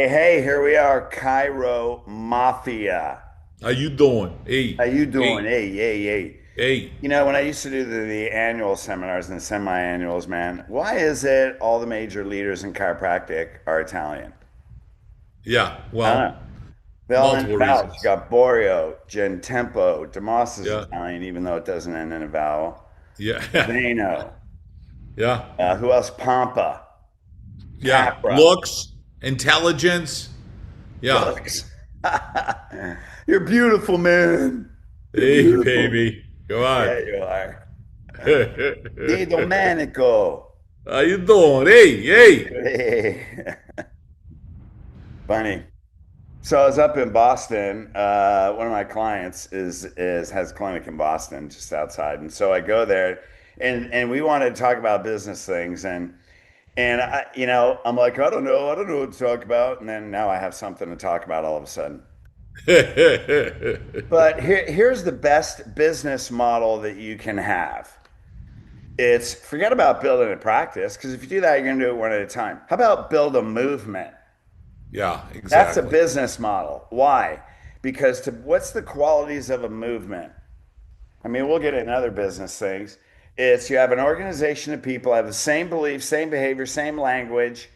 Hey, here we are, Chiromafia. How you doing? How Hey, you doing? hey, Hey, hey, hey. hey. When I used to do the annual seminars and the semi-annuals, man, why is it all the major leaders in chiropractic are Italian? Yeah, I don't well, know. They all end in multiple vowels. You reasons. got Borio, Gentempo, Demas is Yeah, Italian, even though it doesn't end in a vowel. yeah, Zeno. yeah, Who else? Pampa, yeah. Capra, Looks, intelligence. Yeah. Lux. You're beautiful, man. You're Hey, beautiful. baby. Come on. Yeah, you are. Di Domenico. How you doing? Hey, hey. Hey. Funny. So I was up in Boston. One of my clients is has a clinic in Boston, just outside, and so I go there, and we wanted to talk about business things, and I'm like, I don't know what to talk about, and then now I have something to talk about all of a sudden. But here's the best business model that you can have. It's forget about building a practice because if you do that, you're going to do it one at a time. How about build a movement? Yeah, That's a exactly. business model. Why? Because what's the qualities of a movement? I mean, we'll get into other business things. It's you have an organization of people have the same beliefs, same behavior, same language.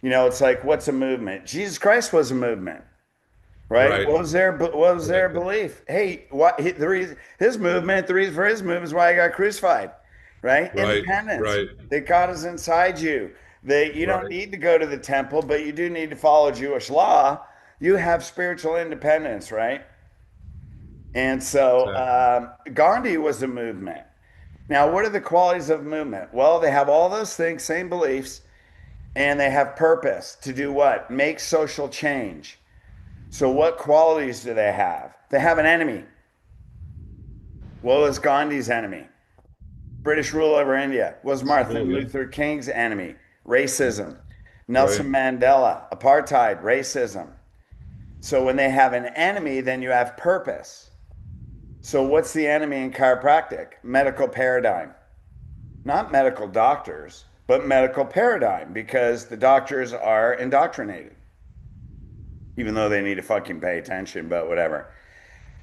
It's like what's a movement? Jesus Christ was a movement, right? Right. What was their Exactly. belief? Hey, the reason his movement, the reason for his movement is why he got crucified, right? Right. Independence. That That God is inside you. That you don't right. need to go to the temple, but you do need to follow Jewish law. You have spiritual independence, right? And so Exactly. Gandhi was a movement. Now, what are the qualities of movement? Well, they have all those things, same beliefs, and they have purpose to do what? Make social change. So, what qualities do they have? They have an enemy. What was Gandhi's enemy? British rule over India. What was Martin Absolutely. Luther King's enemy? Racism. Right. Nelson Mandela, apartheid, racism. So, when they have an enemy, then you have purpose. So, what's the enemy in chiropractic? Medical paradigm. Not medical doctors, but medical paradigm because the doctors are indoctrinated, even though they need to fucking pay attention, but whatever.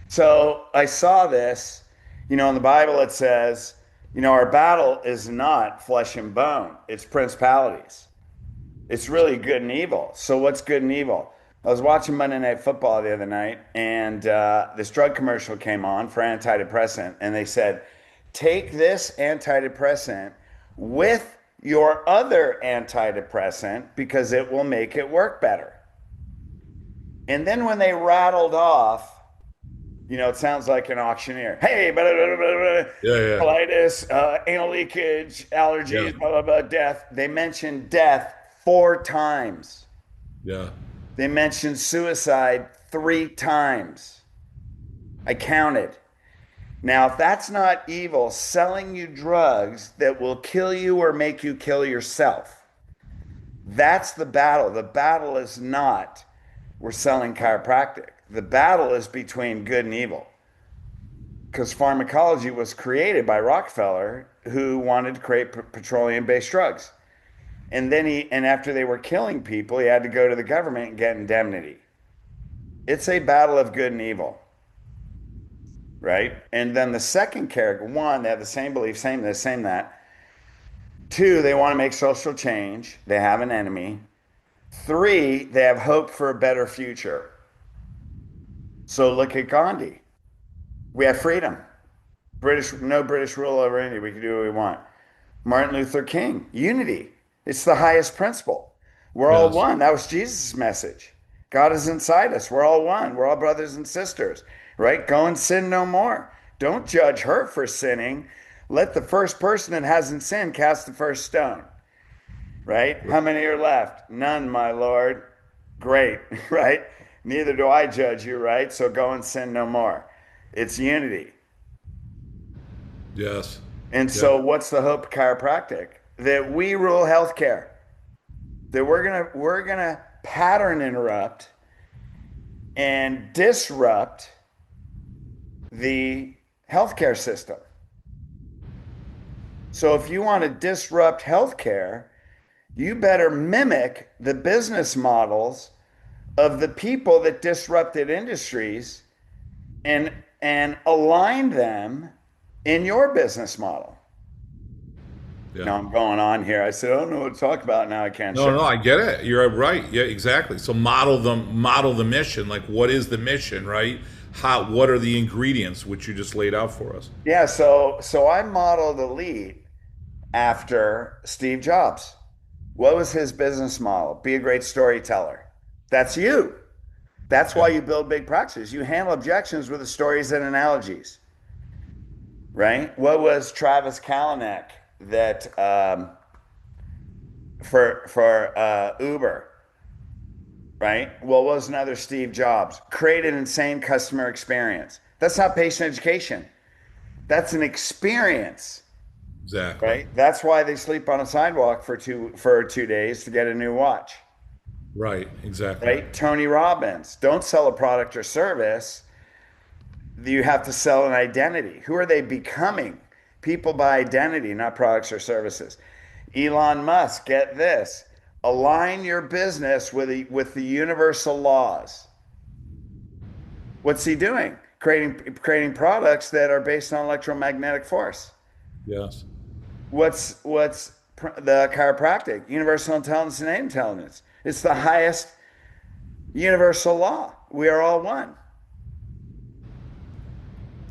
So I saw this, in the Bible it says, our battle is not flesh and bone, it's principalities. It's really good and evil. So what's good and evil? I was watching Monday Night Football the other night, and this drug commercial came on for antidepressant, and they said, take this antidepressant with your other antidepressant because it will make it work better. And then when they rattled off, it sounds like an auctioneer. Hey, blah, blah, blah, blah, Yeah, yeah, colitis, anal leakage, yeah, allergies, blah, blah, blah, death. They mentioned death four times. yeah. They mentioned suicide three times. I counted. Now, if that's not evil, selling you drugs that will kill you or make you kill yourself, that's the battle. The battle is not we're selling chiropractic. The battle is between good and evil. Because pharmacology was created by Rockefeller, who wanted to create petroleum-based drugs. And after they were killing people, he had to go to the government and get indemnity. It's a battle of good and evil, right? And then the second character, one, they have the same belief, same this, same that. Two, they want to make social change. They have an enemy. Three, they have hope for a better future. So look at Gandhi. We have freedom. No British rule over India. We can do what we want. Martin Luther King, unity. It's the highest principle. We're all Yes. one. That was Jesus' message. God is inside us. We're all one. We're all brothers and sisters, right? Go and sin no more. Don't judge her for sinning. Let the first person that hasn't sinned cast the first stone, right? How many are left? None, my Lord. Great, right? Neither do I judge you, right? So go and sin no more. It's unity. Yes. And Yep. so, what's the hope of chiropractic? That we rule healthcare. That we're gonna pattern interrupt and disrupt the healthcare system. So, if you want to disrupt healthcare, you better mimic the business models of the people that disrupted industries and align them in your business model. Yeah. Now I'm going on here. I said, I don't know what to talk about now. I can't No, share. no, I get it. You're right. Yeah, exactly. So model the mission. Like, what is the mission, right? What are the ingredients, which you just laid out for us? Yeah, so I modeled Elite after Steve Jobs. What was his business model? Be a great storyteller. That's you. That's why Yeah, you build big practices. You handle objections with the stories and analogies, right? What was Travis Kalanick that for Uber, right? What was another Steve Jobs? Create an insane customer experience. That's not patient education. That's an experience, exactly. right? That's why they sleep on a sidewalk for 2 days to get a new watch, Right, exactly. right? Tony Robbins, don't sell a product or service. You have to sell an identity. Who are they becoming? People by identity, not products or services. Elon Musk, get this. Align your business with the universal laws. What's he doing? Creating products that are based on electromagnetic force. Yes. What's the chiropractic? Universal intelligence and innate intelligence. It's the highest universal law. We are all one,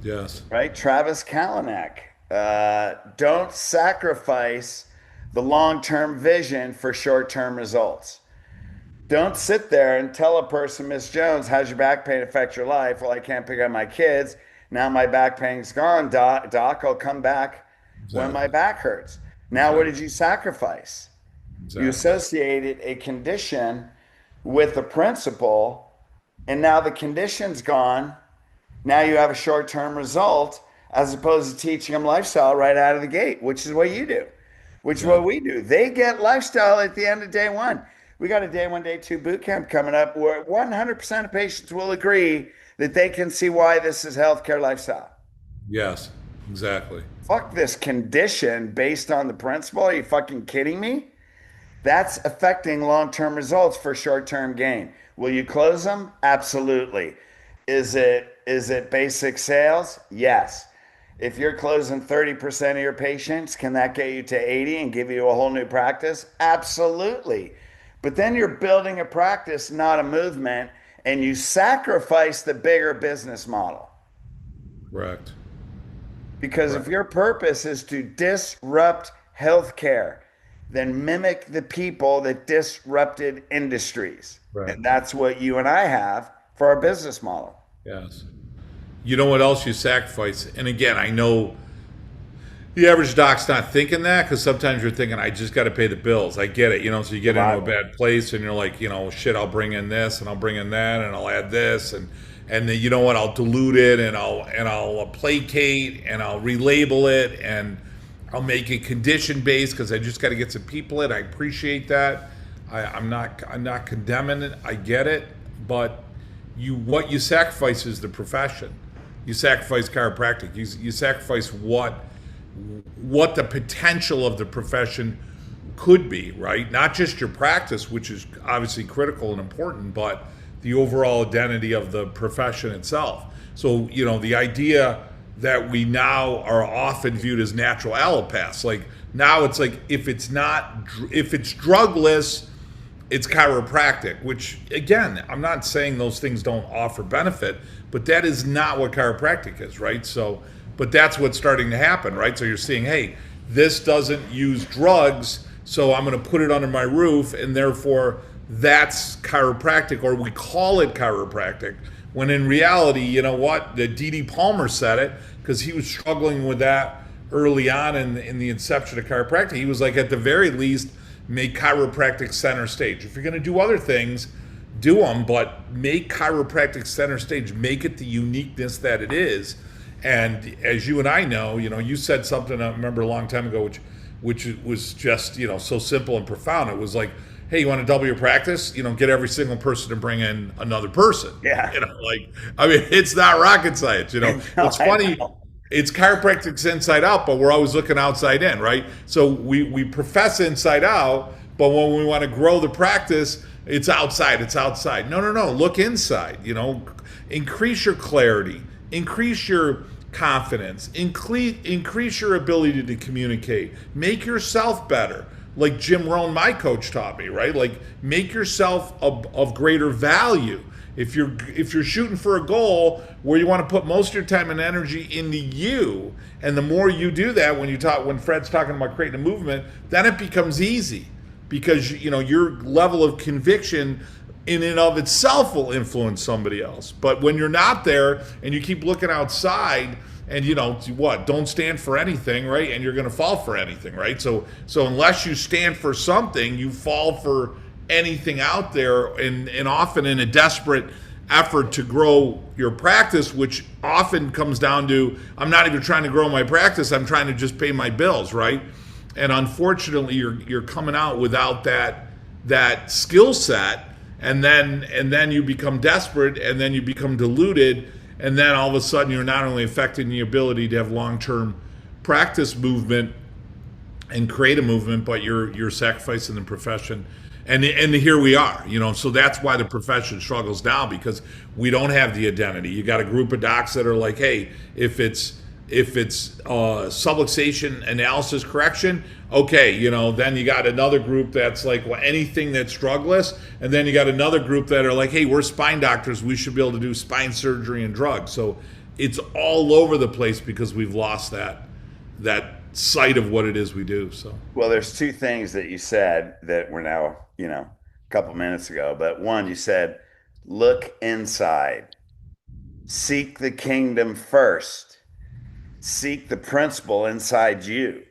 Yes. right? Travis Kalanick. Don't sacrifice the long-term vision for short-term results. Don't sit there and tell a person, Miss Jones, how's your back pain affect your life? Well, I can't pick up my kids. Now my back pain's gone, Doc. I'll come back when my Exactly. back hurts. Now, what Exactly. did you sacrifice? You Exactly. associated a condition with a principle, and now the condition's gone. Now you have a short term result as opposed to teaching them lifestyle right out of the gate, which is what you do, which is Yeah. what we do. They get lifestyle at the end of day one. We got a day one, day two boot camp coming up where 100% of patients will agree that they can see why this is healthcare lifestyle. Yes. Exactly. Fuck this condition based on the principle. Are you fucking kidding me? That's affecting long term results for short term gain. Will you close them? Absolutely. Is it basic sales? Yes. If you're closing 30% of your patients, can that get you to 80 and give you a whole new practice? Absolutely. But then you're building a practice, not a movement, and you sacrifice the bigger business model. Correct. Because if Correct. your purpose is to disrupt healthcare, then mimic the people that disrupted industries. Right. And that's what you and I have for our business model. Yes. You know what else you sacrifice? And again, I know the average doc's not thinking that because sometimes you're thinking, I just got to pay the bills. I get it, so you get into a Survival. bad place and you're like, shit, I'll bring in this and I'll bring in that and I'll add this and then you know what, I'll dilute it and I'll placate and I'll relabel it and I'll make it condition based because I just got to get some people in. I appreciate that. I'm not condemning it. I get it, but what you sacrifice is the profession. You sacrifice chiropractic. You sacrifice what the potential of the profession could be, right? Not just your practice, which is obviously critical and important, but the overall identity of the profession itself. So, the idea that we now are often viewed as natural allopaths, like now it's like if it's drugless, it's chiropractic, which again, I'm not saying those things don't offer benefit, but that is not what chiropractic is, right? So, but that's what's starting to happen, right? So you're seeing, hey, this doesn't use drugs, so I'm going to put it under my roof, and therefore that's chiropractic, or we call it chiropractic. When in reality, you know what? The D.D. Palmer said it because he was struggling with that early on in the inception of chiropractic. He was like, at the very least, make chiropractic center stage. If you're going to do other things, do them, but make chiropractic center stage. Make it the uniqueness that it is. And as you and I know, you said something I remember a long time ago, which was just so simple and profound. It was like, hey, you want to double your practice? Get every single person to bring in another person. Yeah. It's not rocket science. No, What's I funny, know. it's chiropractic's inside out, but we're always looking outside in, right? So we profess inside out, But when we want to grow the practice, it's outside, it's outside. No, no, no. Look inside. Increase your clarity, increase your confidence, increase your ability to communicate, make yourself better. Like Jim Rohn, my coach, taught me, right? Like make yourself of greater value. If you're shooting for a goal where you want to put most of your time and energy into you, and the more you do that, when Fred's talking about creating a movement, then it becomes easy because your level of conviction in and of itself will influence somebody else. But when you're not there and you keep looking outside and don't stand for anything, right? And you're going to fall for anything, right? So unless you stand for something, you fall for anything out there, and often in a desperate effort to grow your practice, which often comes down to, I'm not even trying to grow my practice, I'm trying to just pay my bills, right? And unfortunately you're coming out without that skill set, and then you become desperate, and then you become deluded, and then all of a sudden you're not only affecting the ability to have long-term practice movement and create a movement, but you're sacrificing the profession. And here we are, so that's why the profession struggles now, because we don't have the identity. You got a group of docs that are like, hey, if it's subluxation analysis correction, okay, then you got another group that's like, well, anything that's drugless, and then you got another group that are like, hey, we're spine doctors, we should be able to do spine surgery and drugs. So it's all over the place because we've lost that sight of what it is we do. So, well, there's two things that you said that were now, a couple minutes ago. But one, you said, look inside, seek the kingdom first, seek the principle inside you,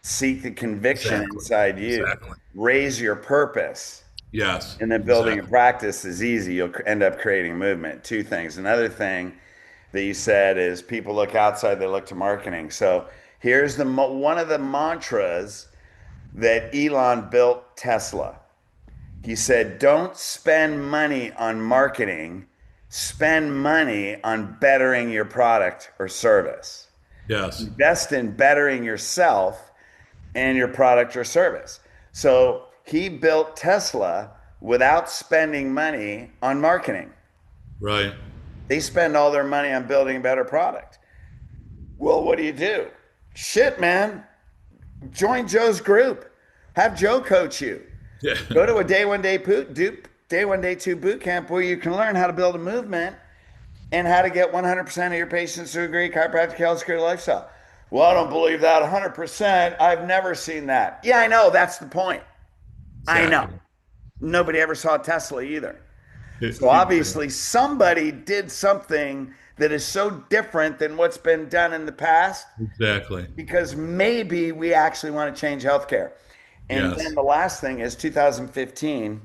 seek the conviction inside you, raise your purpose. Yes. And then building a practice is easy. You'll end up creating movement. Two things. Another thing that you said is people look outside, they look to marketing. So here's one of the mantras that Elon built Tesla. He said, don't spend money on marketing, spend money on bettering your product or service. Yes. Invest in bettering yourself and your product or service. So he built Tesla without spending money on marketing. Right. They spend all their money on building a better product. Well, what do? Shit, man. Join Joe's group. Have Joe coach you. Yeah. Go to a day one, day two boot camp where you can learn how to build a movement and how to get 100% of your patients to agree chiropractic health care lifestyle. Well, I don't believe that 100%. I've never seen that. Yeah, I know. That's the point. Exactly. I know. Nobody ever saw Tesla either. So obviously somebody did something that is so different than what's been done in the past. Exactly. Because maybe we actually want to change healthcare. And then the last thing is 2015.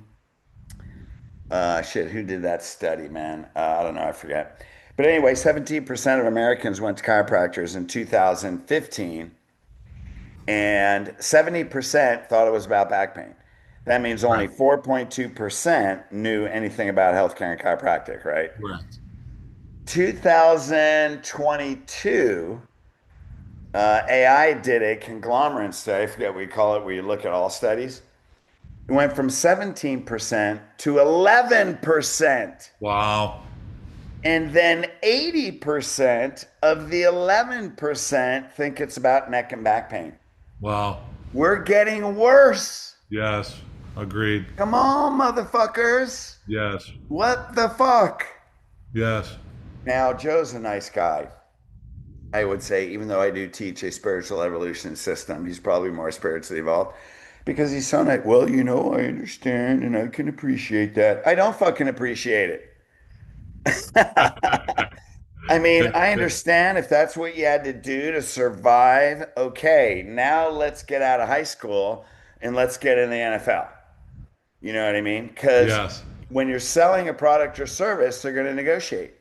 Who did that study, man? I don't know. I forget. But anyway, 17% of Americans went to chiropractors in 2015, and 70% thought it was about back pain. That means only 4.2% knew anything about healthcare and chiropractic, right? Right. 2022, AI did a conglomerate study, I forget what we call it, where you look at all studies. It went from 17% to 11%. Wow. And then 80% of the 11% think it's about neck and back pain. Wow. We're getting worse. Yes. Agreed. Come on, motherfuckers. Yes. What the fuck? Yes. Now, Joe's a nice guy. I would say, even though I do teach a spiritual evolution system, he's probably more spiritually evolved because he's so nice. Well, I understand and I can appreciate that. I don't fucking appreciate it. I mean, I understand if that's what you had to do to survive. Okay, now let's get out of high school and let's get in the NFL. You know what I mean? Because when you're selling a product or service, they're going to negotiate.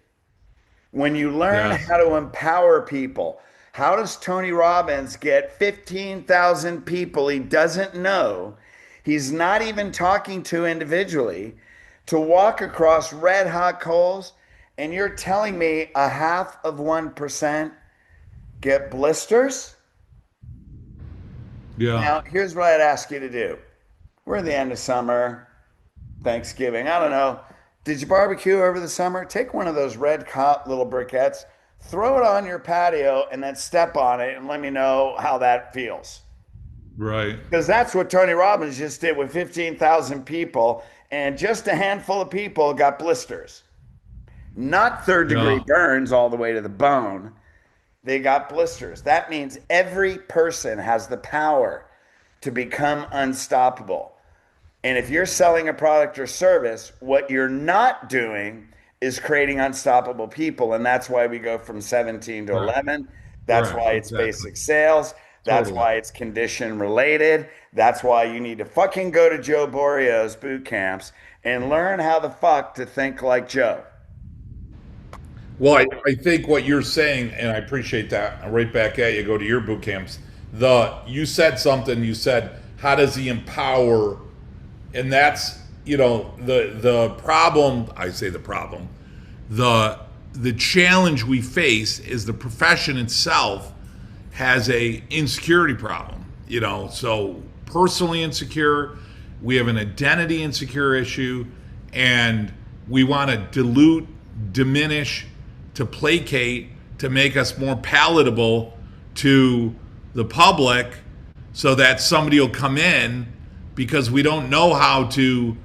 When you learn how to empower people, how does Tony Robbins get 15,000 people he doesn't know, he's not even talking to individually, to walk across red hot coals, and you're telling me 0.5% get blisters? Yeah. Now, here's what I'd ask you to do. We're in the end of summer, Thanksgiving. I don't know. Did you barbecue over the summer? Take one of those red cop little briquettes, throw it on your patio, and then step on it and let me know how that feels. Right. Because that's what Tony Robbins just did with 15,000 people, and just a handful of people got blisters. Not third degree Yeah. burns all the way to the bone. They got blisters. That means every person has the power to become unstoppable. And if you're selling a product or service, what you're not doing is creating unstoppable people. And that's why we go from 17 to Correct. 11. That's Correct. why it's Exactly. basic sales. That's Totally. why it's condition related. That's why you need to fucking go to Joe Borio's boot camps and learn how the fuck to think like Joe. Well, I think what you're saying, and I appreciate that. Right back at you. Go to your boot camps. You said something. You said, how does he empower? And that's the problem. I say the problem. The challenge we face is the profession itself has a insecurity problem. So personally insecure, we have an identity insecure issue, and we want to dilute, diminish, to placate, to make us more palatable to the public, so that somebody will come in, because we don't know how to,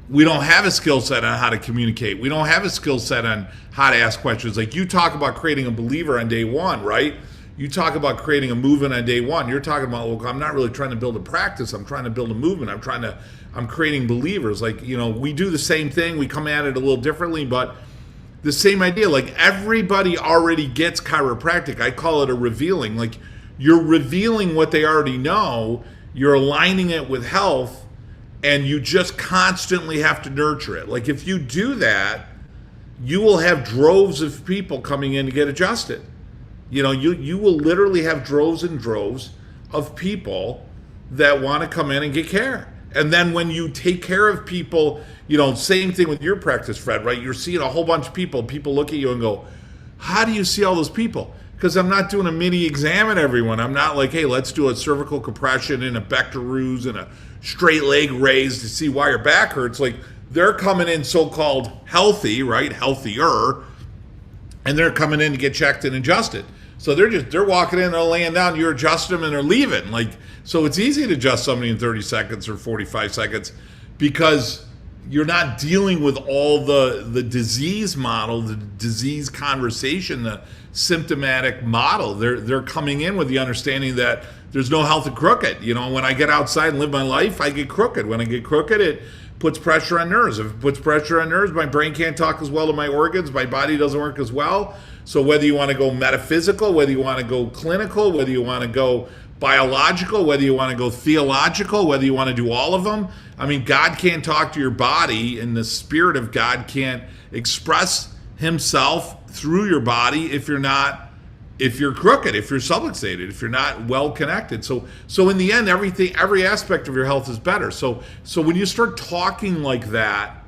we don't have a skill set on how to communicate. We don't have a skill set on how to ask questions. Like, you talk about creating a believer on day one, right? You talk about creating a movement on day one. You're talking about, look, I'm not really trying to build a practice. I'm trying to build a movement. I'm creating believers. Like, we do the same thing. We come at it a little differently, but the same idea. Like, everybody already gets chiropractic. I call it a revealing. Like, you're revealing what they already know. You're aligning it with health, and you just constantly have to nurture it. Like, if you do that, you will have droves of people coming in to get adjusted. You will literally have droves and droves of people that want to come in and get care. And then when you take care of people, same thing with your practice, Fred, right? You're seeing a whole bunch of people. People look at you and go, how do you see all those people? Because I'm not doing a mini exam on everyone. I'm not like, hey, let's do a cervical compression and a Bectoruse and a straight leg raise to see why your back hurts. Like, they're coming in so-called healthy, right? Healthier, and they're coming in to get checked and adjusted. So they're walking in, they're laying down, you adjust them, and they're leaving. Like, so it's easy to adjust somebody in 30 seconds or 45 seconds, because you're not dealing with all the disease model, the disease conversation, the symptomatic model. They're coming in with the understanding that there's no healthy crooked. When I get outside and live my life, I get crooked. When I get crooked, it puts pressure on nerves. If it puts pressure on nerves, my brain can't talk as well to my organs, my body doesn't work as well. So whether you want to go metaphysical, whether you want to go clinical, whether you want to go biological, whether you want to go theological, whether you want to do all of them. I mean, God can't talk to your body, and the spirit of God can't express himself through your body if you're crooked, if you're subluxated, if you're not well connected. So in the end, every aspect of your health is better. So when you start talking like that,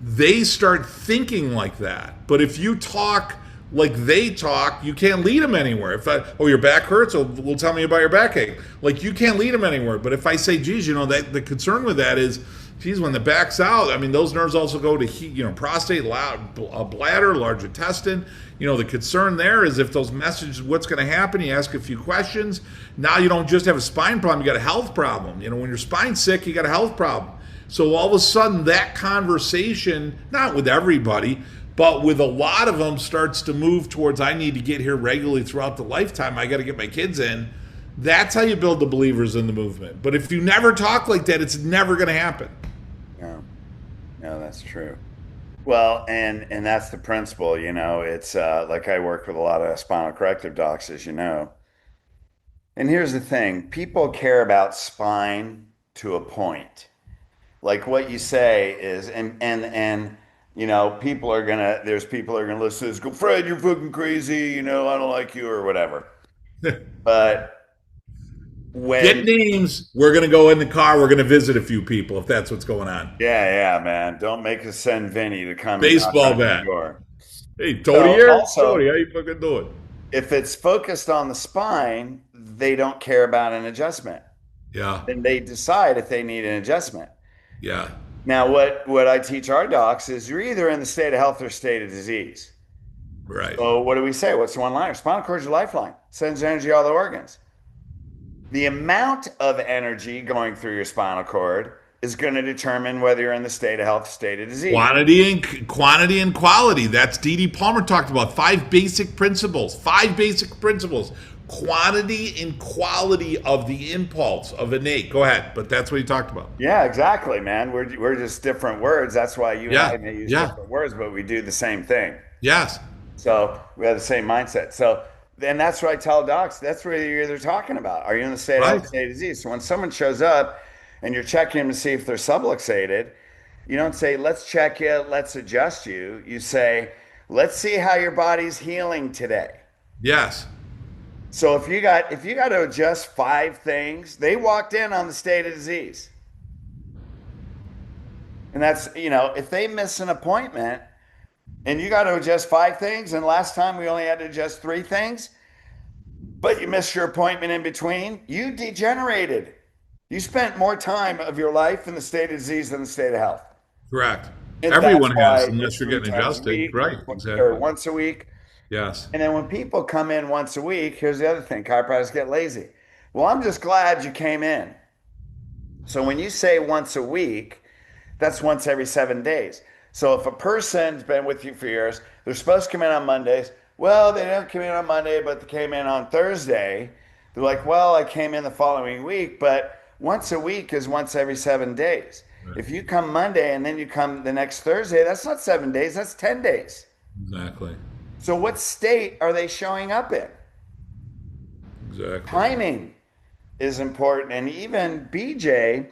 they start thinking like that. But if you talk like they talk, you can't lead them anywhere. Your back hurts, well, tell me about your backache. Like, you can't lead them anywhere. But if I say, geez, that the concern with that is, geez, when the back's out, I mean, those nerves also go to prostate, bladder, large intestine. The concern there is, if those messages, what's going to happen? You ask a few questions. Now you don't just have a spine problem, you got a health problem. When your spine's sick, you got a health problem. So all of a sudden, that conversation, not with everybody, but with a lot of them, starts to move towards, I need to get here regularly throughout the lifetime. I got to get my kids in. That's how you build the believers in the movement. But if you never talk like that, it's never going to happen. No, no, that's true. Well, and that's the principle, it's like, I work with a lot of spinal corrective docs, as you know. And here's the thing, people care about spine to a point. Like, what you say is, and there's people are gonna listen to this, go, Fred, you're fucking crazy, I don't like you, or whatever. But Get when names. We're going to go in the car. We're going to visit a few people if that's what's going on. yeah, yeah, man, don't make us send Vinny to come and knock Baseball on your bat. door. Hey, Tony So here? Tony, also, how you fucking doing? if it's focused on the spine, they don't care about an adjustment. Yeah. Then they decide if they need an adjustment. Yeah. Now, what I teach our docs is you're either in the state of health or state of disease. Right. So what do we say? What's the one liner? Spinal cord's your lifeline. Sends energy to all the organs. The amount of energy going through your spinal cord is going to determine whether you're in the state of health, state of disease. Quantity and quality. That's D.D. Palmer talked about five basic principles. Five basic principles. Quantity and quality of the impulse of innate. Go ahead, but that's what he talked about. Yeah, exactly, man. We're just different words. That's why you and Yeah. I may use Yeah. different words, but we do the same thing. Yes. So we have the same mindset. So then that's what I tell docs. That's what you're either talking about. Are you in the state of Right. health, state of disease? So when someone shows up and you're checking them to see if they're subluxated, you don't say, let's check you, let's adjust you. You say, let's see how your body's healing today. Yes. So if you got to adjust 5 things, they walked in on the state of disease. And that's, if they miss an appointment and you got to adjust 5 things, and last time we only had to adjust 3 things, but you missed your appointment in between, you degenerated. You spent more time of your life in the state of disease than the state of health. Correct. And that's Everyone has, why unless it's you're three getting times a adjusted. week Right. or Exactly. once a week. Yes. And then when people come in once a week, here's the other thing, chiropractors get lazy. Well, I'm just glad you came in. So when you say once a week, that's once every 7 days. So if a person's been with you for years, they're supposed to come in on Mondays. Well, they didn't come in on Monday, but they came in on Thursday. They're like, well, I came in the following week, but once a week is once every 7 days. Right. If you come Monday and then you come the next Thursday, that's not 7 days, that's 10 days. Exactly. So what state are they showing up in? Exactly. Timing is important. And even BJ,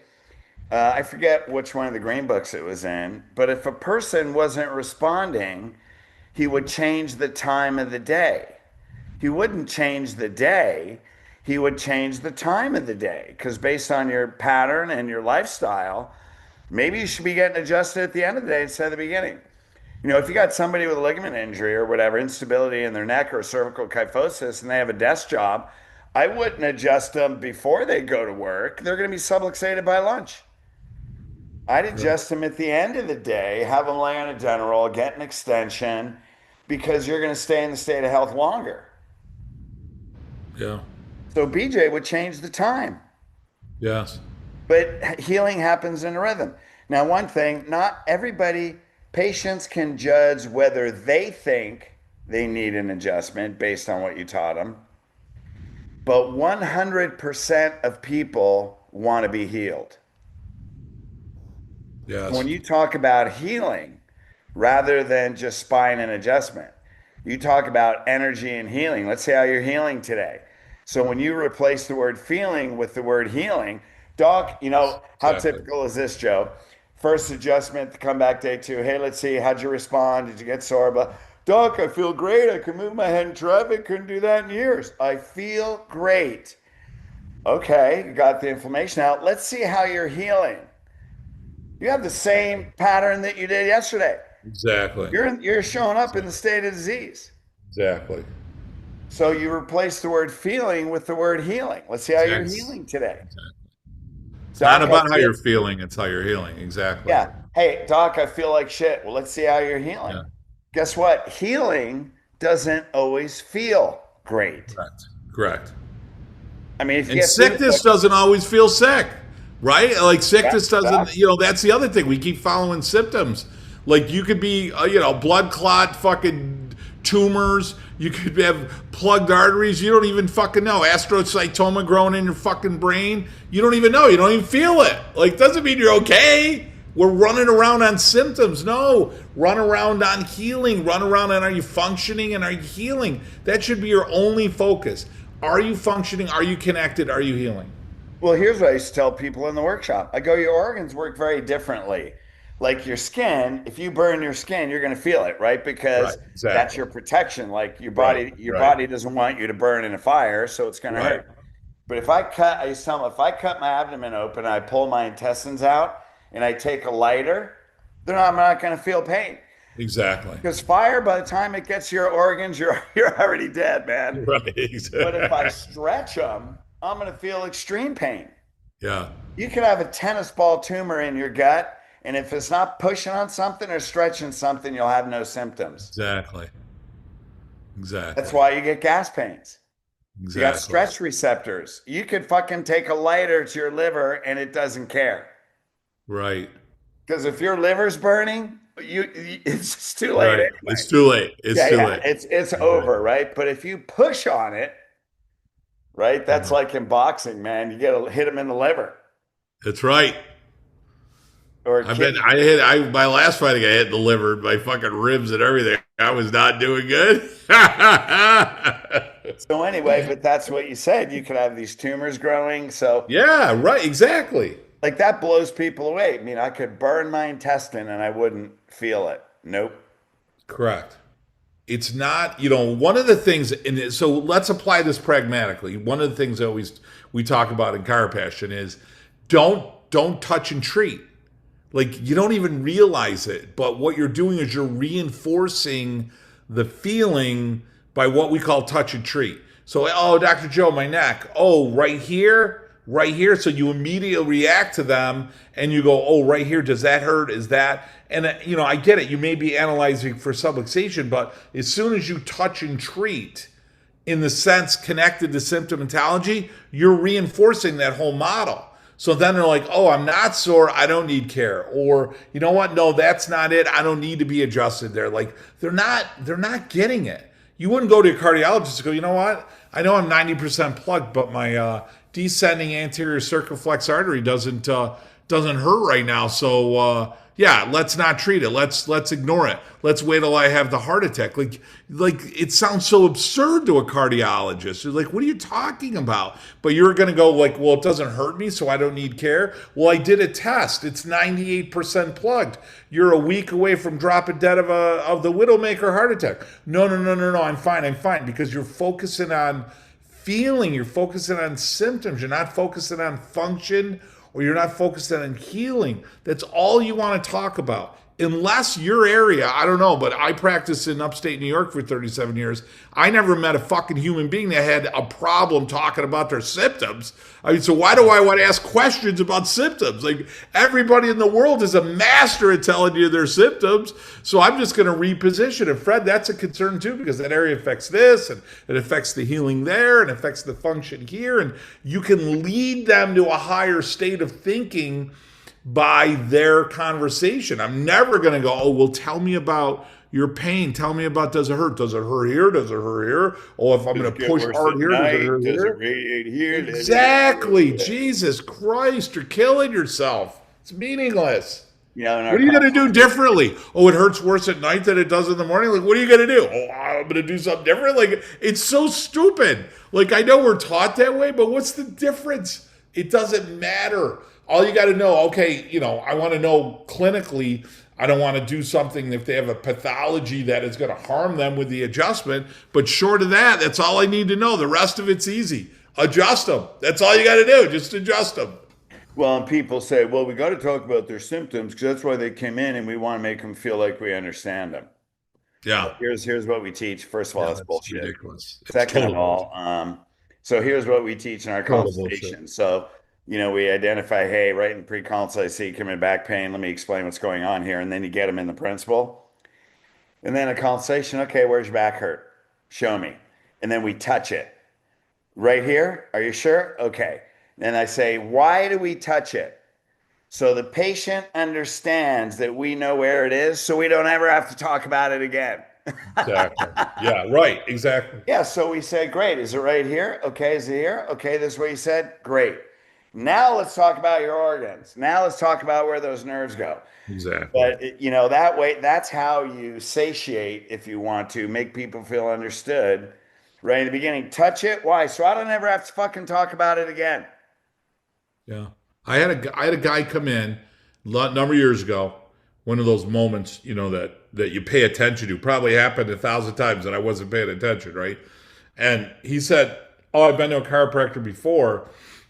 I forget which one of the green books it was in, but if a person wasn't responding, he would change the time of the day. He wouldn't change the day, he would change the time of the day. Because based on your pattern and your lifestyle, maybe you should be getting adjusted at the end of the day instead of the beginning. If you got somebody with a ligament injury or whatever, instability in their neck or cervical kyphosis, and they have a desk job, I wouldn't adjust them before they go to work. They're going to be subluxated by lunch. I'd adjust them at the end of the day, have them lay on a general, get an extension, because you're going to stay in the state of health longer. Yeah. So BJ would change the time. Yes. But healing happens in a rhythm. Now, one thing, not everybody, patients can judge whether they think they need an adjustment based on what you taught them. But 100% of people want to be healed. Yes. When you talk about healing, rather than just spine and adjustment, you talk about energy and healing. Let's see how you're healing today. So when you replace the word feeling with the word healing, doc, how Exactly. typical is this, Joe? First adjustment, come back day 2. Hey, let's see, how'd you respond? Did you get sore? But doc, I feel great. I can move my head in traffic. Couldn't do that in years. I feel great. Okay, you got the inflammation out. Let's see how you're healing. You have the same pattern that you did yesterday. Exactly. You're showing up in the state of disease. Exactly. So you replace the word feeling with the word healing. Let's see how you're Exactly. healing today. It's not Doc, about how you're feeling, it's how you're healing. Exactly. yeah. Hey, doc, I feel like shit. Well, let's see how you're healing. Yeah. Guess what? Healing doesn't always feel great. Correct. Correct. I mean, if you And get sickness doesn't always feel sick, right? Like sickness Yeah, doesn't, exactly. that's the other thing. We keep following symptoms. Like you could be, blood clot, fucking tumors. You could have plugged arteries. You don't even fucking know. Astrocytoma growing in your fucking brain. You don't even know. You don't even feel it. Like, doesn't mean you're okay. We're running around on symptoms. No, run around on healing. Run around on, are you functioning and are you healing? That should be your only focus. Are you functioning? Are you connected? Are you healing? Well, here's what I used to tell people in the workshop. I go, your organs work very differently. Like your skin, if you burn your skin, you're going to feel it, right? Because Right, exactly. that's your protection. Like your Right, body, your right. body doesn't want you to burn in a fire, so it's going to Right. hurt. But I used to tell them, if I cut my abdomen open, I pull my intestines out, and I take a lighter, I'm not going to feel pain. Exactly. Because fire, by the time it gets to your organs, you're already dead, man. Right. But if I Exactly. stretch them, I'm going to feel extreme pain. Yeah. You could have a tennis ball tumor in your gut, and if it's not pushing on something or stretching something, you'll have no symptoms. Exactly. That's Exactly. why you get gas pains. You got Exactly. stretch receptors. You could fucking take a lighter to your liver and it doesn't care. Right. Because if your liver's burning, it's just too late Right. anyway. It's too late. It's Yeah, too yeah, late. it's Right. over, right? But if you push on it, right, that's Yeah. like in boxing, man. You get to hit him in the liver That's right. or a I've been. kidney. My last fight, I got hit in the liver, my fucking ribs and everything. I was not doing good. So anyway, but that's what you said. You could have these tumors growing. So Yeah. Right. Exactly. like that blows people away. I mean, I could burn my intestine and I wouldn't feel it. Nope. Correct. It's not, one of the things, and so let's apply this pragmatically. One of the things that we talk about in chiropractic is don't touch and treat. Like you don't even realize it, but what you're doing is you're reinforcing the feeling by what we call touch and treat. So, oh, Dr. Joe, my neck. Oh, right here, right here. So you immediately react to them and you go, oh, right here. Does that hurt? Is that? And, I get it. You may be analyzing for subluxation, but as soon as you touch and treat, in the sense connected to symptomatology, you're reinforcing that whole model. So then they're like, oh, I'm not sore. I don't need care. Or, you know what? No, that's not it. I don't need to be adjusted there. Like they're not getting it. You wouldn't go to a cardiologist and go, you know what? I know I'm 90% plugged, but my descending anterior circumflex artery doesn't hurt right now. So yeah, let's not treat it. Let's ignore it. Let's wait till I have the heart attack. Like it sounds so absurd to a cardiologist. You're like, what are you talking about? But you're gonna go like, well, it doesn't hurt me, so I don't need care. Well, I did a test. It's 98% plugged. You're a week away from dropping dead of the widowmaker heart attack. No, no, no, no, no. I'm fine. I'm fine because you're focusing on feeling. You're focusing on symptoms. You're not focusing on function or you're not focused on healing. That's all you want to talk about. Unless your area, I don't know, but I practiced in upstate New York for 37 years. I never met a fucking human being that had a problem talking about their symptoms. I mean, so why do I want to ask questions about symptoms? Like everybody in the world is a master at telling you their symptoms. So I'm just going to reposition it. Fred, that's a concern too, because that area affects this and it affects the healing there and affects the function here. And you can lead them to a higher state of thinking by their conversation. I'm never going to go, oh, well, tell me about your pain. Tell me about, does it hurt? Does it hurt here? Does it hurt here? Oh, if I'm Does going it to get push worse hard at here, does it night? hurt Does it here? radiate here? Exactly. Jesus Christ, you're killing yourself. It's meaningless. You know, in our What are you going to do consultation. differently? Oh, it hurts worse at night than it does in the morning. Like, what are you going to do? Oh, I'm going to do something different. Like, it's so stupid. Like, I know we're taught that way, but what's the difference? It doesn't matter. All you got to know, okay, I want to know clinically. I don't want to do something if they have a pathology that is going to harm them with the adjustment. But short of that, that's all I need to know. The rest of it's easy. Adjust them. That's all you got to do. Just adjust them. Well, and people say, well, we got to talk about their symptoms because that's why they came in and we want to make them feel like we understand them. Yeah. Well, here's what we teach. First of all, Yeah, that's that's bullshit. ridiculous. It's Second of total bullshit. all, so here's what we teach in our Total bullshit. consultation. So, we identify, hey, right in pre-consult, I see you coming back pain. Let me explain what's going on here. And then you get them in the principle. And then a consultation, okay, where's your back hurt? Show me. And then we touch it. Right here? Are you sure? Okay. Then I say, why do we touch it? So the patient understands that we know where it is, so we don't ever have to talk about it again. Exactly. Yeah, right. Exactly. Yeah, so we said, great. Is it right here? Okay, is it here? Okay, this is what you said. Great. Now let's talk about your organs. Now let's talk about where those nerves go. Exactly. But that way, that's how you satiate, if you want to, make people feel understood. Right in the beginning, touch it. Why? So I don't ever have to fucking talk about it again. Yeah. I had a guy come in number of years ago. One of those moments, that you pay attention to. Probably happened 1,000 times that I wasn't paying attention, right? And he said, "Oh, I've been to a chiropractor before,"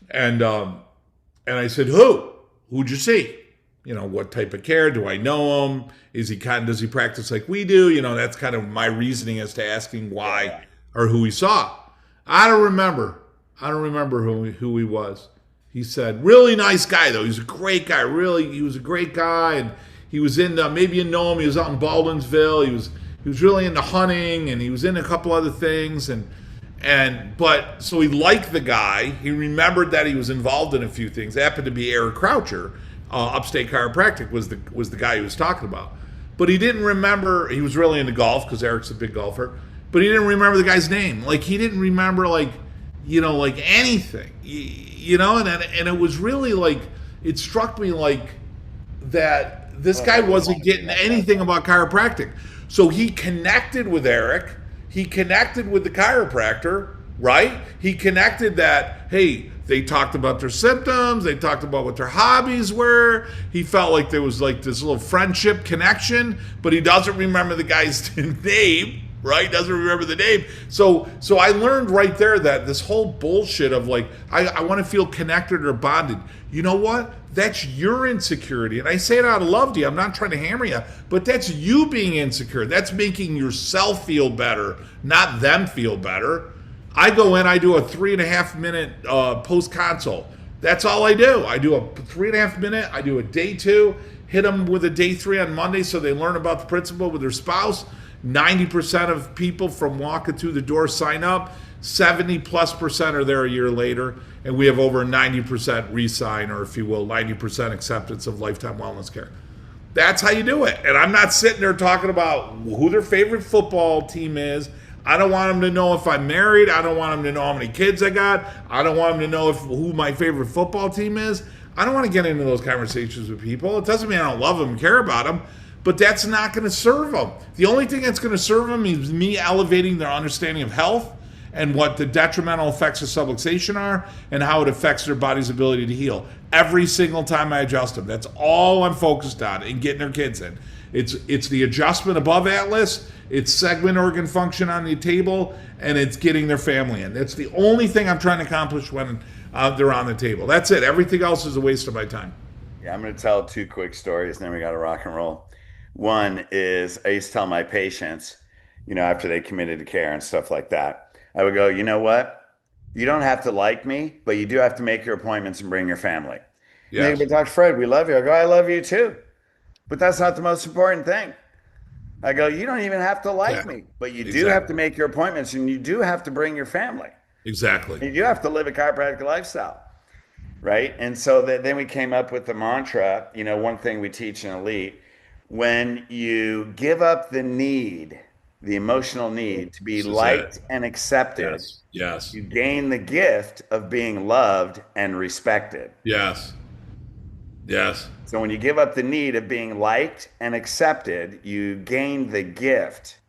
and I said, "Who? Who'd you see? What type of care? Do I know him? Does he practice like we do? That's kind of my reasoning as to asking Yeah, why yeah. or who he saw. I don't remember. I don't remember who he was. He said, really nice guy though. He's a great guy. Really, he was a great guy, and he was in maybe you know him. He was out in Baldwinsville. He was really into hunting, and he was in a couple other things, but so he liked the guy. He remembered that he was involved in a few things. It happened to be Eric Croucher, Upstate Chiropractic was the guy he was talking about. But he didn't remember. He was really into golf because Eric's a big golfer. But he didn't remember the guy's name. Like he didn't remember like anything. And it was really like it struck me like that this guy wasn't getting anything about chiropractic. So he connected with Eric. He connected with the chiropractor, right? He connected that, hey, they talked about their symptoms. They talked about what their hobbies were. He felt like there was like this little friendship connection, but he doesn't remember the guy's name, right? Doesn't remember the name. So I learned right there that this whole bullshit of like, I want to feel connected or bonded. You know what? That's your insecurity. And I say it out of love to you. I'm not trying to hammer you, but that's you being insecure. That's making yourself feel better, not them feel better. I go in, I do a 3.5 minute post consult. That's all I do. I do a 3.5 minute, I do a day 2, hit them with a day 3 on Monday so they learn about the principle with their spouse. 90% of people from walking through the door sign up. 70+% are there a year later, and we have over 90% re-sign, or if you will, 90% acceptance of lifetime wellness care. That's how you do it. And I'm not sitting there talking about who their favorite football team is. I don't want them to know if I'm married. I don't want them to know how many kids I got. I don't want them to know who my favorite football team is. I don't want to get into those conversations with people. It doesn't mean I don't love them and care about them, but that's not going to serve them. The only thing that's going to serve them is me elevating their understanding of health and what the detrimental effects of subluxation are and how it affects their body's ability to heal. Every single time I adjust them. That's all I'm focused on in getting their kids in. It's the adjustment above Atlas, it's segment organ function on the table, and it's getting their family in. That's the only thing I'm trying to accomplish when they're on the table. That's it. Everything else is a waste of my time. Yeah, I'm going to tell 2 quick stories, and then we got to rock and roll. One is I used to tell my patients, after they committed to care and stuff like that, I would go, you know what? You don't have to like me, but you do have to make your appointments and bring your family. Yes. And they go, Dr. Fred, we love you. I go, I love you too. But that's not the most important thing. I go, you don't even have to like me, but you do have to make your appointments and you do have to bring your family. Exactly. You do have to live a chiropractic lifestyle, right? And so then we came up with the mantra, one thing we teach in Elite, when you give up the need, the emotional need to be liked and accepted, yes, you gain the gift of being loved and respected. Yes. So when you give up the need of being liked and accepted, you gain the gift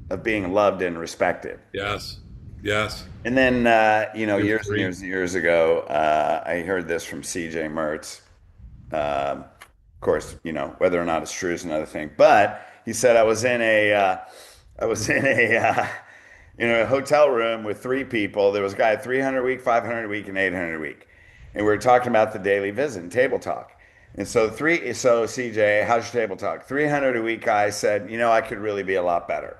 of being loved and respected. Yes. And then, years and years ago, I heard this from CJ Mertz. Of course, whether or not it's true is another thing. But he said I was in a hotel room with 3 people. There was a guy at 300 a week, 500 a week, and 800 a week. And we were talking about the daily visit and table talk. And so CJ, how's your table talk? 300 a week guy said, I could really be a lot better.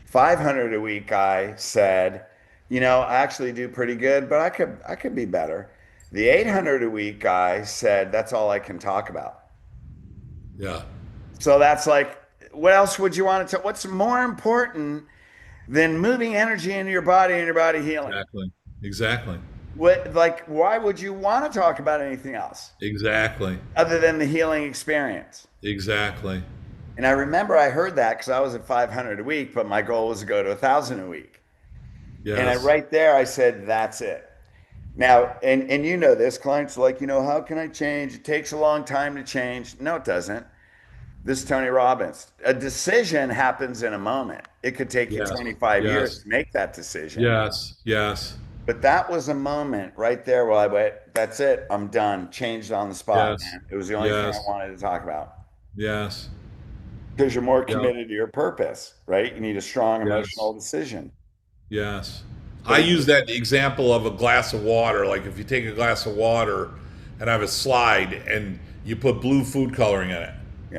500 a week guy said, I actually do pretty good, but I could be better. The 800 a week guy said, that's all I can talk about. Yeah. So that's like, what else would you want to tell? What's more important than moving energy into your body and your body healing? Exactly. Why would you want to talk about anything else? Exactly. Other than the healing experience. Exactly. And I remember I heard that because I was at 500 a week, but my goal was to go to 1,000 a week. Yes. And right there, I said, that's it. Now, and this, clients are like, how can I change? It takes a long time to change. No, it doesn't. This is Tony Robbins. A decision happens in a moment. It could take you 25 years to make that decision. Yes. But that was a moment right there where I went, that's it. I'm done. Changed on the spot, man. It was the only thing I wanted to talk about. Yes. Because you're more committed to your purpose, right? You need a strong emotional decision. Yes. I use that example of a glass of water. Like if you take a glass of water and have a slide and you put blue food coloring in it,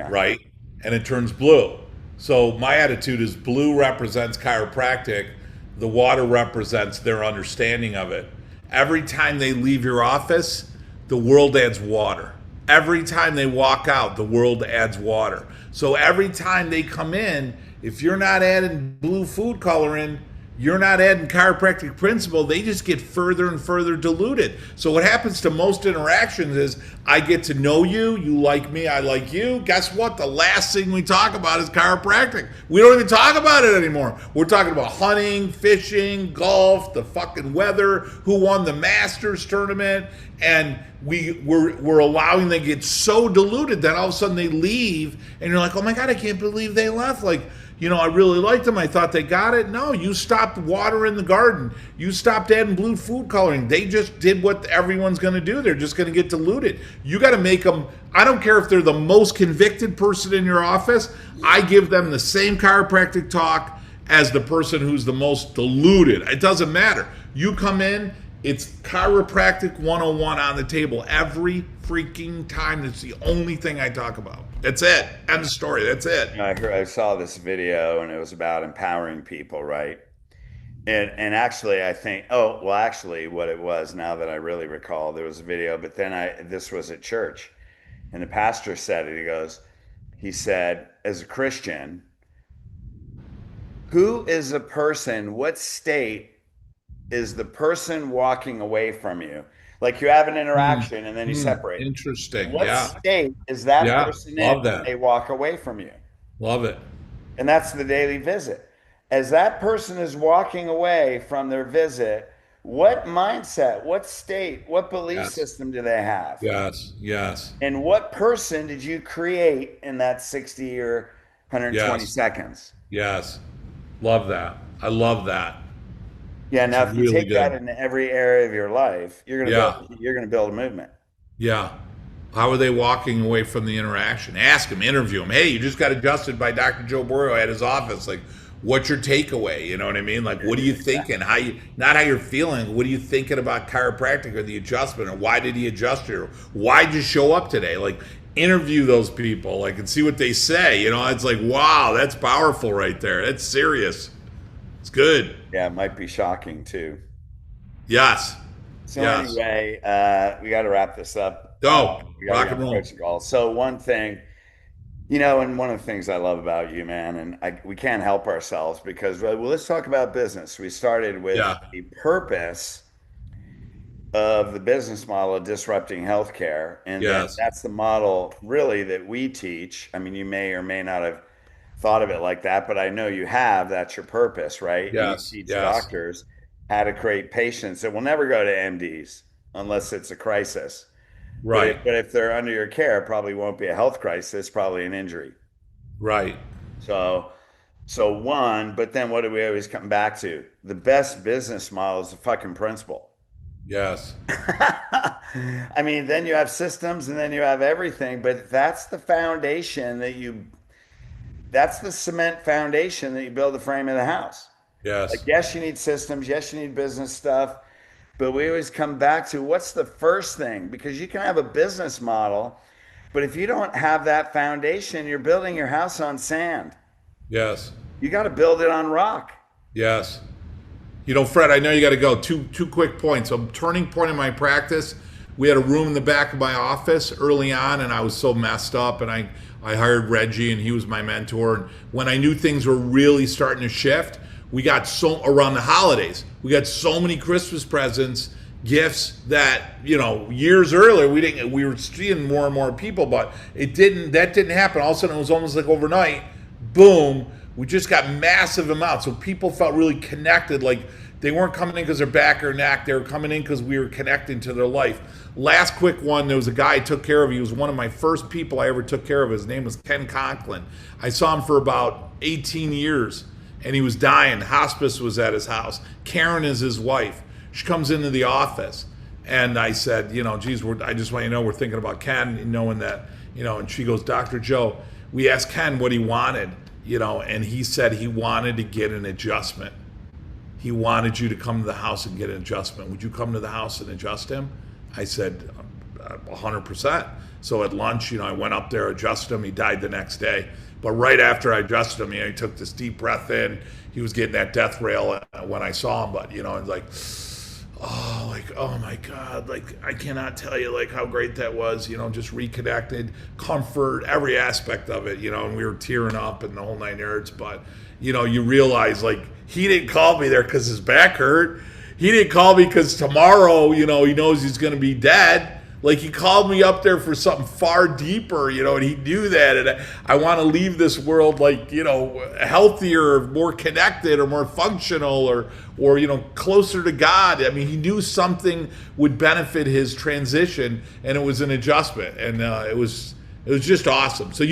right? And it turns blue. So my attitude is blue represents chiropractic. The water represents their understanding of it. Every time they leave your office, the world adds water. Every time they walk out, the world adds water. So every time they come in, if you're not adding blue food coloring, you're not adding chiropractic principle, they just get further and further diluted. So what happens to most interactions is I get to know you, you like me, I like you. Guess what? The last thing we talk about is chiropractic. We don't even talk about it anymore. We're talking about hunting, fishing, golf, the fucking weather, who won the Masters tournament, and we're allowing them to get so diluted that all of a sudden they leave and you're like, oh my God, I can't believe they left. Like, I really liked them. I thought they got it. No, you stopped watering the garden. You stopped adding blue food coloring. They just did what everyone's going to do. They're just going to get diluted. You got to make them, I don't care if they're the most convicted person in your office. I give them the same chiropractic talk as the person who's the most diluted. It doesn't matter. You come in, it's chiropractic 101 on the table every freaking time. That's the only thing I talk about. That's it. End of story. That's it. I saw this video and it was about empowering people, right? And actually, I think, actually, what it was, now that I really recall, there was a video, but then this was at church, and the pastor said it. He said, as a Christian, who is a person, what state is the person walking away from you? Like you have an interaction and then you separate. Interesting. What state is that person in when they walk away from you? Love it. And that's the daily visit. As that person is walking away from their visit, what mindset, what state, what belief system do they have? Yes. And what person did you create in that 60 or 120 seconds? Yes. Love that. I love that. Yeah, now if you take that in every area of your life, you're gonna build a movement. Yeah. How are they walking away from the interaction? Ask them, interview them. Hey, you just got adjusted by Dr. Joe Borio at his office. Like, what's your takeaway? You know what I mean? Like, what are you thinking? Not how you're feeling. What are you thinking about chiropractic or the adjustment? Or why did he adjust you? Or why'd you show up today? Like, interview those people, like, and see what they say. It's like, wow, that's powerful right there. That's serious. It's good. Yeah, it might be shocking too. Yes. So anyway, we got to wrap this up. We rock and roll. So one thing, and one of the things I love about you, man, and we can't help ourselves because, let's talk about business. We started with the purpose of the business model of disrupting healthcare, and that's the model really that we teach. I mean, you may or may not have thought of it like that, but I know you have. That's your purpose, right? Yes. You teach doctors how to create patients that will never go to MDs unless it's a crisis. Right. But if they're under your care, it probably won't be a health crisis, probably an injury. Right. So but then what do we always come back to? The best business model is the fucking principle. Yes. I mean, then you have systems and then you have everything, but that's the foundation that's the cement foundation that you build the frame of the house. Yes. Like, yes, you need systems. Yes, you need business stuff. But we always come back to what's the first thing? Because you can have a business model, but if you don't have that foundation, you're building your house on sand. Yes. You got to build it on rock. Yes. Fred, I know you got to go. Two quick points. A turning point in my practice. We had a room in the back of my office early on, and I was so messed up, and I hired Reggie, and he was my mentor. And when I knew things were really starting to shift, we got around the holidays, we got so many Christmas presents, gifts that, years earlier we were seeing more and more people, but that didn't happen. All of a sudden it was almost like overnight, boom, we just got massive amounts. So people felt really connected, like they weren't coming in because their back or neck, they were coming in because we were connecting to their life. Last quick one, there was a guy I took care of. He was one of my first people I ever took care of. His name was Ken Conklin. I saw him for about 18 years, and he was dying. Hospice was at his house. Karen is his wife. She comes into the office, and I said, geez, I just want you to know we're thinking about Ken, knowing that, and she goes, Dr. Joe, we asked Ken what he wanted, and he said he wanted to get an adjustment. He wanted you to come to the house and get an adjustment. Would you come to the house and adjust him? I said, 100%. So at lunch, I went up there, adjusted him. He died the next day. But right after I adjusted him, he took this deep breath in. He was getting that death rail when I saw him. But, it's like, oh my God, like I cannot tell you like how great that was, just reconnected, comfort, every aspect of it, and we were tearing up and the whole nine yards. But, you realize like he didn't call me there because his back hurt. He didn't call me because tomorrow, he knows he's going to be dead. Like he called me up there for something far deeper, and he knew that. And I want to leave this world like, healthier, more connected, or more functional, or closer to God. I mean, he knew something would benefit his transition, and it was an adjustment, and it was just awesome. So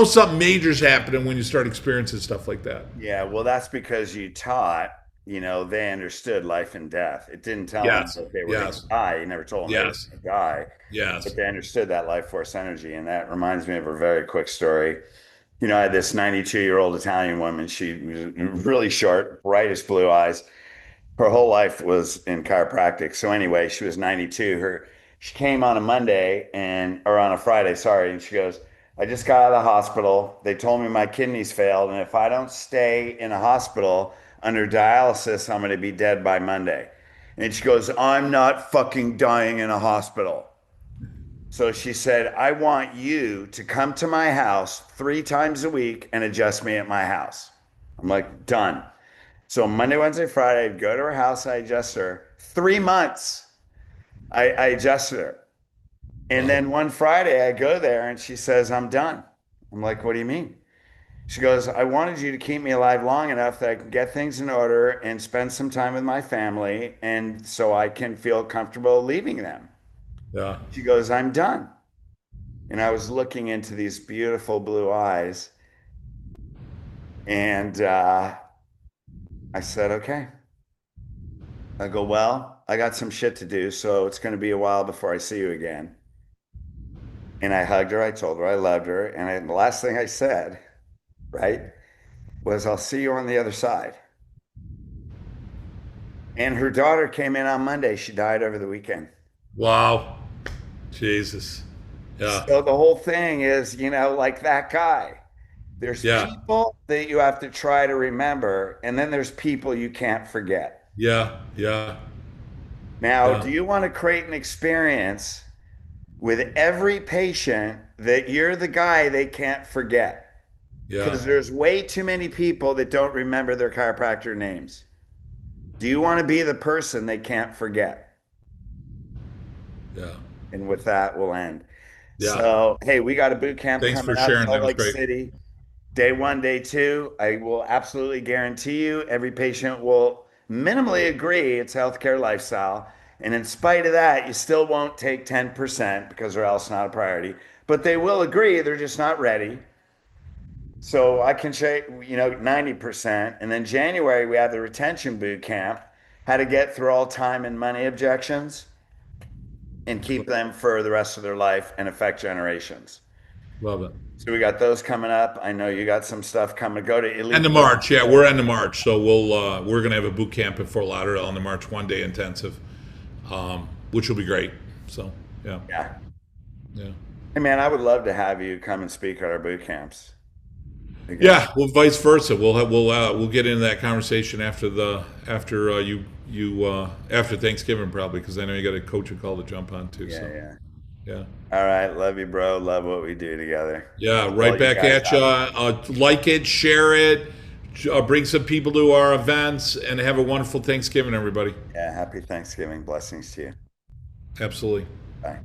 something major's happening when you start experiencing stuff like that. Yeah, well, that's because you taught, they understood life and death. It didn't tell them Yes. that they were going Yes. to die. You never told them they were Yes. going to die, Yes. but they understood that life force energy. And that reminds me of a very quick story. I had this 92-year-old Italian woman. She was really short, brightest blue eyes. Her whole life was in chiropractic. So anyway, she was 92. She came on a Monday or on a Friday, sorry, and she goes, I just got out of the hospital. They told me my kidneys failed, and if I don't stay in a hospital under dialysis, I'm going to be dead by Monday. And she goes, I'm not fucking dying in a hospital. So she said, I want you to come to my house 3 times a week and adjust me at my house. I'm like, done. So Monday, Wednesday, Friday, I'd go to her house, I adjust her. 3 months, I adjusted her. And then one Friday, I go there and she says, I'm done. I'm like, what do you mean? She goes, I wanted you to keep me alive long enough that I can get things in order and spend some time with my family, and so I can feel comfortable leaving them. Yeah. She goes, I'm done. And I was looking into these beautiful blue eyes, and I said, okay. I go, well, I got some shit to do, so it's going to be a while before I see you again. And I hugged her. I told her I loved her. And the last thing I said, right, was, I'll see you on the other side. And her daughter came in on Monday. She died over the weekend. Wow. Jesus. Yeah. So the whole thing is, like that guy. There's Yeah. people that you have to try to remember, and then there's people you can't forget. Yeah. Yeah. Now, Yeah. do you want to create an experience with every patient that you're the guy they can't forget? Yeah. Because there's way too many people that don't remember their chiropractor names. Do you want to be the person they can't forget? Yeah. And with that, we'll end. Yeah. So, hey, we got a boot camp Thanks for coming up, sharing. Salt That was Lake great. City. Day 1, day 2, I will absolutely guarantee you every patient will minimally agree it's healthcare lifestyle. And in spite of that, you still won't take 10% because they're else not a priority. But they will agree they're just not ready. So I can say, 90%. And then January, we have the retention boot camp, how to get through all time and money objections and keep them for the rest of their life and affect generations. Love it. So we got those coming up. I know you got some stuff coming. Go to Elite. End of March. Yeah, we're end of March. So we're gonna have a boot camp at Fort Lauderdale on the March 1-day intensive, which will be great. So yeah. Yeah. Yeah. Hey man, I would love to have you come and speak at our boot camps. Again. Yeah, well, vice versa. We'll get into that conversation after after Thanksgiving probably, because I know you got a coaching call to jump on too. Yeah, So yeah. yeah, All right, love you, bro. Love what we do together. yeah. Right you back guys at you. Like it, share it, bring some people to our events, and have a wonderful Thanksgiving, everybody. Yeah, happy Thanksgiving. Blessings to you. Absolutely. Bye.